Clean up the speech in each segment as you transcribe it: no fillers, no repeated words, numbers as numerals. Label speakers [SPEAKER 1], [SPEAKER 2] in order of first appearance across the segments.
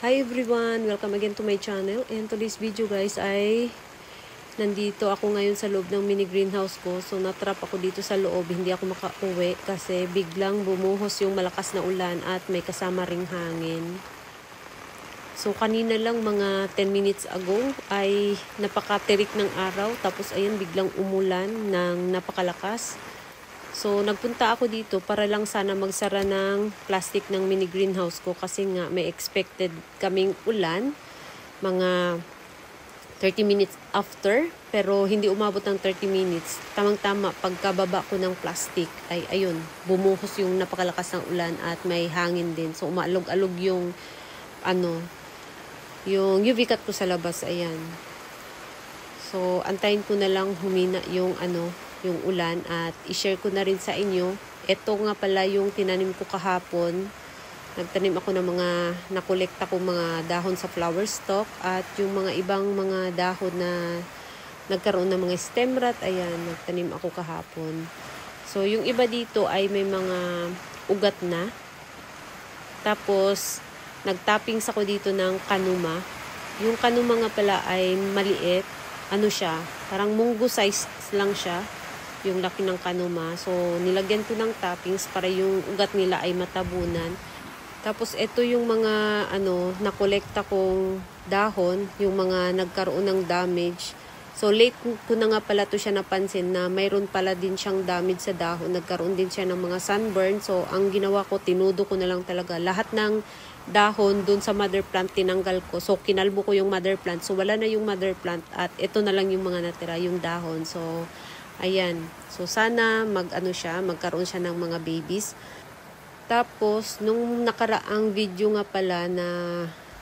[SPEAKER 1] Hi everyone! Welcome again to my channel. And today's video guys ay nandito ako ngayon sa loob ng mini greenhouse ko. So natrap ako dito sa loob, hindi ako makauwi kasi biglang bumuhos yung malakas na ulan at may kasama ring hangin. So kanina lang mga 10 minutes ago ay napakatirik ng araw, tapos ayun biglang umulan ng napakalakas. So, nagpunta ako dito para lang sana magsara ng plastic ng mini greenhouse ko kasi nga may expected kaming ulan mga 30 minutes after, pero hindi umabot ng 30 minutes. Tamang-tama pagkababa ko ng plastic ay ayun, bumuhos yung napakalakas ng ulan at may hangin din. So, umaalog-alog yung yung UV cut ko sa labas, ayan. So, antayin ko na lang humina yung yung ulan at i-share ko na rin sa inyo. Ito nga pala yung tinanim ko kahapon. Nagtanim ako ng mga nakolekta ko mga dahon sa flower stalk at yung mga ibang mga dahon na nagkaroon ng mga stem rot. Ayan, nagtanim ako kahapon. So, yung iba dito ay may mga ugat na. Tapos, nagtoppings ako dito ng kanuma. Yung kanuma nga pala ay maliit. Ano siya? Parang munggo size lang siya. Yung laki ng kanuma. So, nilagyan ko ng toppings para yung ugat nila ay matabunan. Tapos, ito yung mga, nakolekta kong dahon, yung mga nagkaroon ng damage. So, late ko na nga pala to siya napansin na mayroon pala din siyang damage sa dahon. Nagkaroon din siya ng mga sunburn. So, ang ginawa ko, tinudo ko na lang talaga. Lahat ng dahon dun sa mother plant, tinanggal ko. So, kinalbo ko yung mother plant. So, wala na yung mother plant at ito na lang yung mga natira, yung dahon. So, ayan. So, sana magkaroon siya ng mga babies. Tapos, nung nakaraang video nga pala na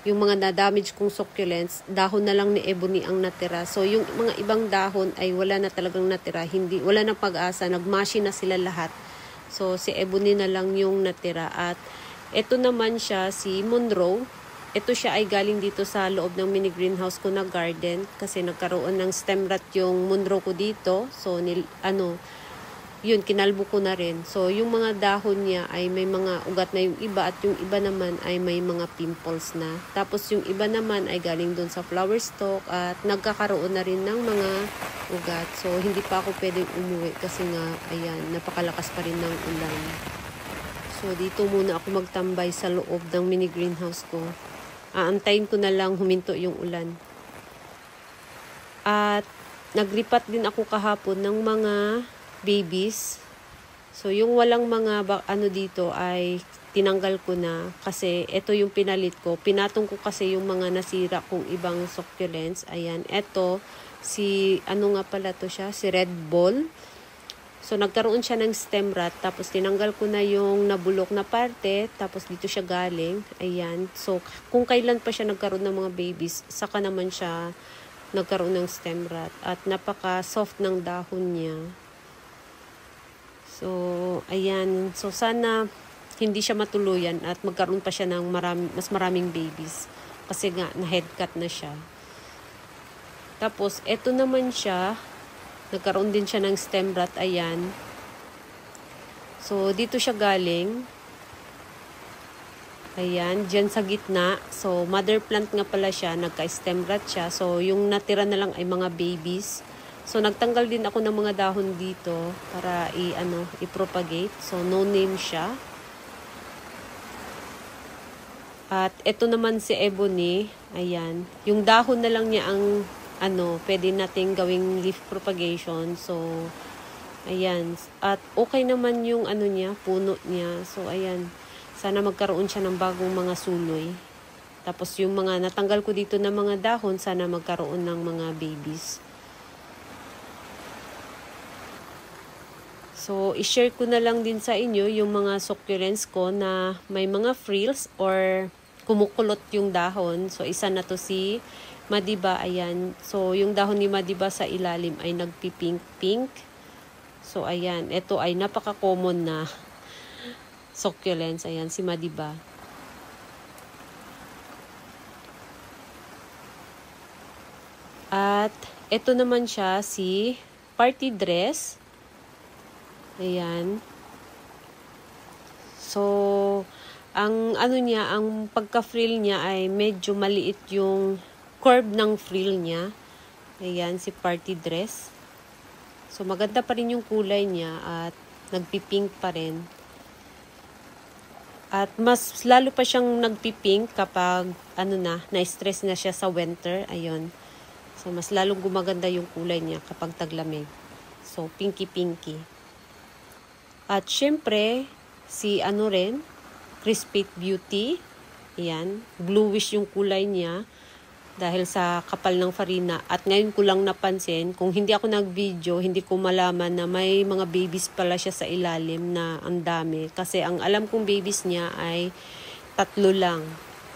[SPEAKER 1] yung mga na-damage kong succulents, dahon na lang ni ebony ang natira. So, yung mga ibang dahon ay wala na talagang natira. Wala na pag-asa. Nagmashi na sila lahat. So, si ebony na lang yung natira. At ito naman siya, si Monroe. Ito siya ay galing dito sa loob ng mini greenhouse ko na garden kasi nagkaroon ng stem rot yung Monroe ko dito. So, yun, kinalbo ko na rin. So, yung mga dahon niya ay may mga ugat na yung iba at yung iba naman ay may mga pimples na. Tapos, yung iba naman ay galing doon sa flower stalk at nagkakaroon na rin ng mga ugat. So, hindi pa ako pwedeng umuwi kasi nga, ayan, napakalakas pa rin ng ulan. So, dito muna ako magtambay sa loob ng mini greenhouse ko. Aantayin ko na lang huminto yung ulan. At naglipat din ako kahapon ng mga babies. So, yung walang mga dito ay tinanggal ko na kasi ito yung pinalit ko. Pinatong ko kasi yung mga nasira kong ibang succulents. Ayan, ito si nga pala to siya, si Red Ball. So, nagkaroon siya ng stem rot. Tapos, tinanggal ko na yung nabulok na parte. Tapos, dito siya galing. Ayan. So, kung kailan pa siya nagkaroon ng mga babies, saka naman siya nagkaroon ng stem rot. At napaka-soft ng dahon niya. So, ayan. So, sana hindi siya matuluyan at magkaroon pa siya ng mas maraming babies. Kasi nga, na-head cut na siya. Tapos, eto naman siya. Nagkaroon din siya ng stem rot, ayan. So, dito siya galing. Ayan, dyan sa gitna. So, mother plant nga pala siya, nagka-stem rot siya. So, yung natira na lang ay mga babies. So, nagtanggal din ako ng mga dahon dito para i-propagate. So, no name siya. At ito naman si ebony, ayan. Yung dahon na lang niya ang pwede nating gawing leaf propagation. So, ayan. At okay naman yung niya, puno niya. So, ayan. Sana magkaroon siya ng bagong mga suloy. Tapos, yung mga natanggal ko dito na mga dahon, sana magkaroon ng mga babies. So, i-share ko na lang din sa inyo yung mga succulents ko na may mga frills or kumukulot yung dahon. So, isa na to si Madiba, ayan. So, yung dahon ni Madiba sa ilalim ay nagpipink-pink. So, ayan. Ito ay napaka-common na succulents. Ayan, si Madiba. At, ito naman siya, si Party Dress. Ayan. So, Ang ano niya, ang pagka-frill niya ay medyo maliit yung curve ng frill niya. Ayan, si party dress. So, maganda pa rin yung kulay niya at nagpipink pa rin. At mas lalo pa siyang nagpipink kapag na-stress na siya sa winter. Ayun. So, mas lalong gumaganda yung kulay niya kapag taglamig. So, pinky-pinky. At syempre, si Crispy Beauty. Ayan. Bluish yung kulay niya dahil sa kapal ng farina. At ngayon ko lang napansin, kung hindi ako nag-video, hindi ko malaman na may mga babies pala siya sa ilalim na ang dami. Kasi ang alam kong babies niya ay 3 lang.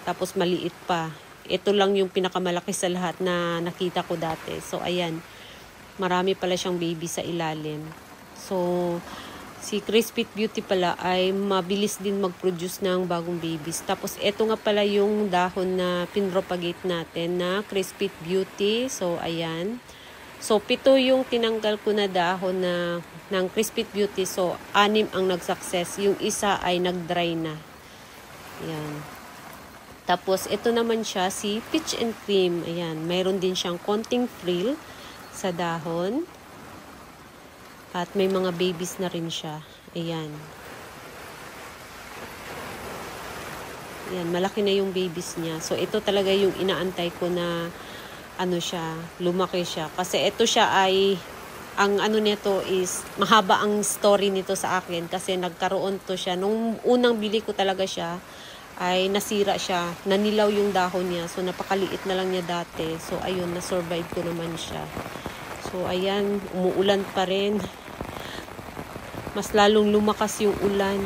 [SPEAKER 1] Tapos maliit pa. Ito lang yung pinakamalaki sa lahat na nakita ko dati. So, ayan. Marami pala siyang baby sa ilalim. So, si Crispy Beauty pala ay mabilis din mag-produce ng bagong babies. Tapos, ito nga pala yung dahon na pinropagate natin na Crispy Beauty. So, ayan. So, 7 yung tinanggal ko na dahon ng Crispy Beauty. So, 6 ang nag-success. Yung isa ay nag-dry na. Ayan. Tapos, ito naman siya, si Peach and Cream. Ayan. Mayroon din siyang konting frill sa dahon. At may mga babies na rin siya. Ayan. Ayan, malaki na yung babies niya. So, ito talaga yung inaantay ko na lumaki siya. Kasi ito siya ay, ang nito is, mahaba ang story nito sa akin. Kasi nagkaroon to siya. Nung unang bili ko talaga siya, ay nasira siya. Nanilaw yung dahon niya. So, napakaliit na lang niya dati. So, ayun, na-survive ko naman siya. So, ayan, umuulan pa rin. Mas lalong lumakas yung ulan.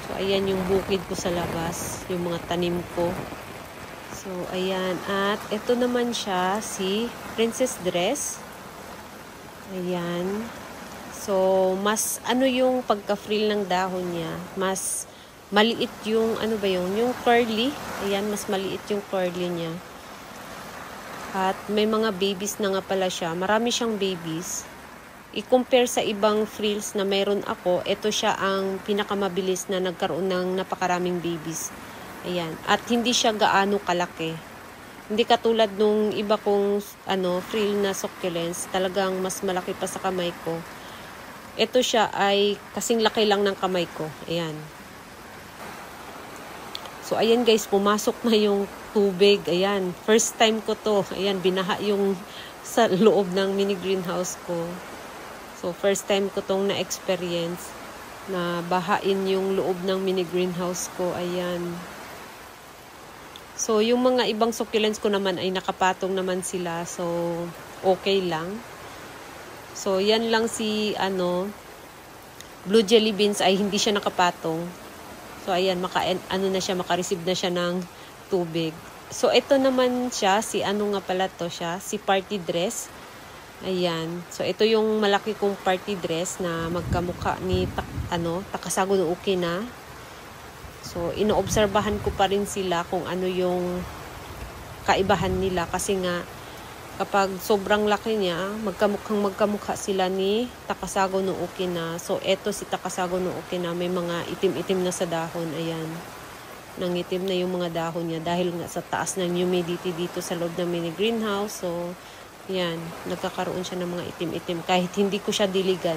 [SPEAKER 1] So, ayan yung bukid ko sa labas. Yung mga tanim ko. So, ayan. At ito naman siya, si Princess Dress. Ayan. So, mas yung pagka-frill ng dahon niya. Mas maliit yung, yung curly. Ayan, mas maliit yung curly niya. At may mga babies na nga pala siya. Marami siyang babies. I-compare sa ibang frills na meron ako, ito siya ang pinakamabilis na nagkaroon ng napakaraming babies. Ayan. At hindi siya gaano kalaki. Hindi katulad nung iba kong frill na succulents, talagang mas malaki pa sa kamay ko. Ito siya ay kasing laki lang ng kamay ko. Ayan. So, ayan guys, pumasok na yung tubig. Ayan. First time ko to. Ayan, binaha yung sa loob ng mini greenhouse ko. So, first time ko tong na-experience na bahain yung loob ng mini greenhouse ko. Ayan. So, yung mga ibang succulents ko naman ay nakapatong naman sila. So, okay lang. So, yan lang si, blue jelly beans ay hindi siya nakapatong. So, ayan, makareceive na siya ng tubig. So, ito naman siya, si si party dress. Ayan. So, ito yung malaki kong party dress na magkamukha ni Takasago no Uki na. So, inoobserbahan ko pa rin sila kung ano yung kaibahan nila. Kasi nga, kapag sobrang laki niya, magkamukha sila ni Takasago no Uki na. So, eto si Takasago no Uki na, may mga itim-itim na sa dahon. Ayan. Nangitim na yung mga dahon niya dahil nga sa taas ng humidity dito sa loob ng mini greenhouse. So, yan, nagkakaroon siya ng mga itim-itim. Kahit hindi ko siya diligan,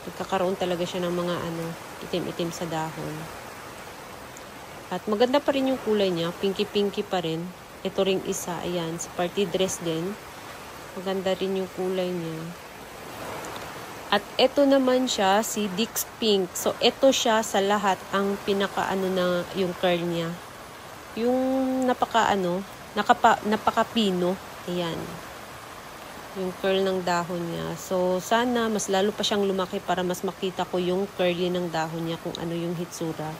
[SPEAKER 1] nagkakaroon talaga siya ng mga itim-itim sa dahon. At maganda pa rin yung kulay niya, pinky-pinky pa rin. Ito ring isa, ayan, si party dress din. Maganda rin yung kulay niya. At ito naman siya, si Dix Pink. So, ito siya sa lahat ang pinaka na yung curl niya. Yung napaka-pino. Ayan. Yung curl ng dahon niya. So, sana mas lalo pa siyang lumaki para mas makita ko yung curly ng dahon niya kung ano yung hitsura.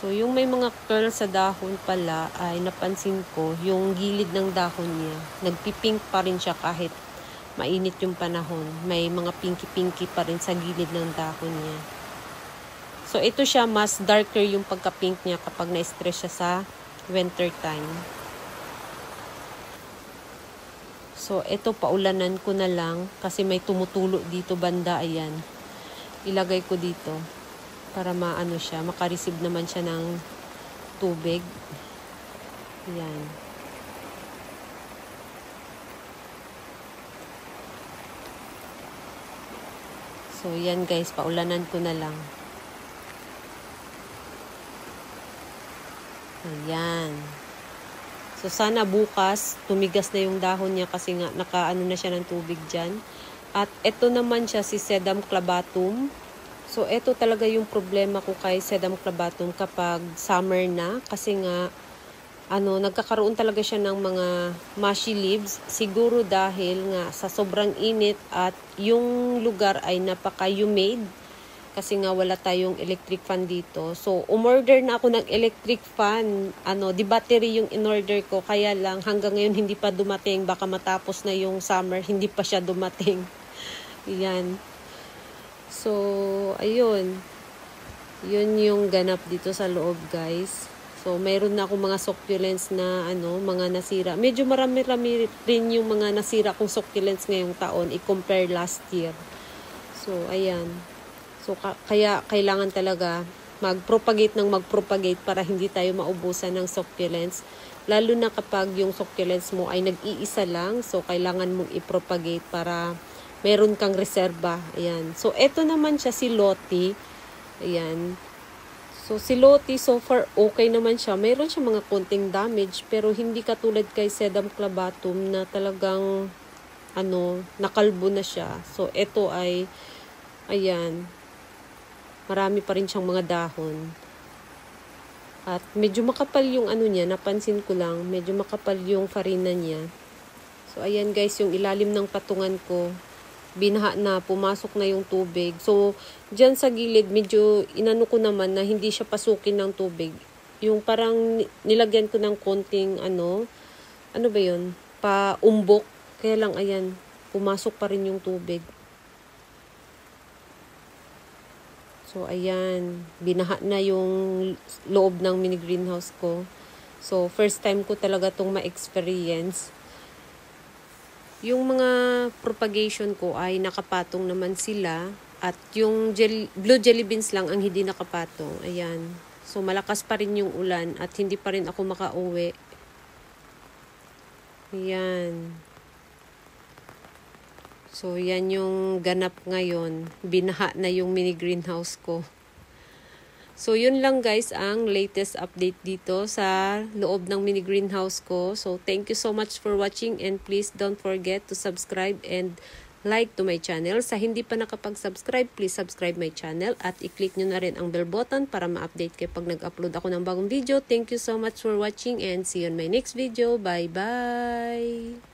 [SPEAKER 1] So, yung may mga curl sa dahon pala ay napansin ko yung gilid ng dahon niya. Nagpipink pa rin siya kahit mainit yung panahon. May mga pinky-pinky pa rin sa gilid ng dahon niya. So, ito siya mas darker yung pagka-pink niya kapag na-stress siya sa winter time. So, ito paulanan ko na lang kasi may tumutulo dito banda. Ayan. Ilagay ko dito. para maano siya, makareceive naman siya ng tubig. Ayan. So, yan guys, paulanan ko na lang. Ayan. So, sana bukas, tumigas na yung dahon niya kasi nga nakaano na siya ng tubig dyan. At ito naman siya, si Sedum clavatum. So, ito talaga yung problema ko kay Sedum clavatum kapag summer na. Kasi nga, nagkakaroon talaga siya ng mga mushy leaves. Siguro dahil nga sa sobrang init at yung lugar ay napaka-humid. Kasi nga wala tayong electric fan dito. So, umorder na ako ng electric fan. Di battery yung in-order ko. Kaya lang hanggang ngayon hindi pa dumating. Baka matapos na yung summer, hindi pa siya dumating. Yan. So, ayun. Yun yung ganap dito sa loob, guys. So, mayroon na ako mga succulents na mga nasira. Medyo marami-rami rin yung mga nasira kong succulents ngayong taon i-compare last year. So, ayan. So, kaya kailangan talaga mag-propagate para hindi tayo maubusan ng succulents. Lalo na kapag yung succulents mo ay nag-iisa lang. So, kailangan mong i-propagate para meron kang reserba. Ayan. So, eto naman siya, si Loti. Ayan. So, si Loti, so far, okay naman siya. Meron siya mga konting damage, pero hindi katulad kay Sedum clavatum na talagang, nakalbo na siya. So, eto ay, ayan, marami pa rin siyang mga dahon. At medyo makapal yung niya, napansin ko lang, medyo makapal yung farina niya. So, ayan guys, yung ilalim ng patungan ko, binaha na, pumasok na yung tubig. So, dyan sa gilid, medyo inano ko naman na hindi siya pasukin ng tubig. Yung parang nilagyan ko ng konting, ano ba yun? Paumbok. Kaya lang, ayan, pumasok pa rin yung tubig. So, ayan, binaha na yung loob ng mini greenhouse ko. So, first time ko talaga itong ma-experience. Yung mga propagation ko ay nakapatong naman sila. At yung blue jelly beans lang ang hindi nakapatong. Ayan. So, malakas pa rin yung ulan at hindi pa rin ako makauwi. Ayan. So, yan yung ganap ngayon. Binaha na yung mini greenhouse ko. So, yun lang guys ang latest update dito sa loob ng mini greenhouse ko. So, thank you so much for watching and please don't forget to subscribe and like to my channel. Sa hindi pa nakapag-subscribe, please subscribe my channel at i-click nyo na rin ang bell button para ma-update kayo pag nag-upload ako ng bagong video. Thank you so much for watching and see you on my next video. Bye-bye!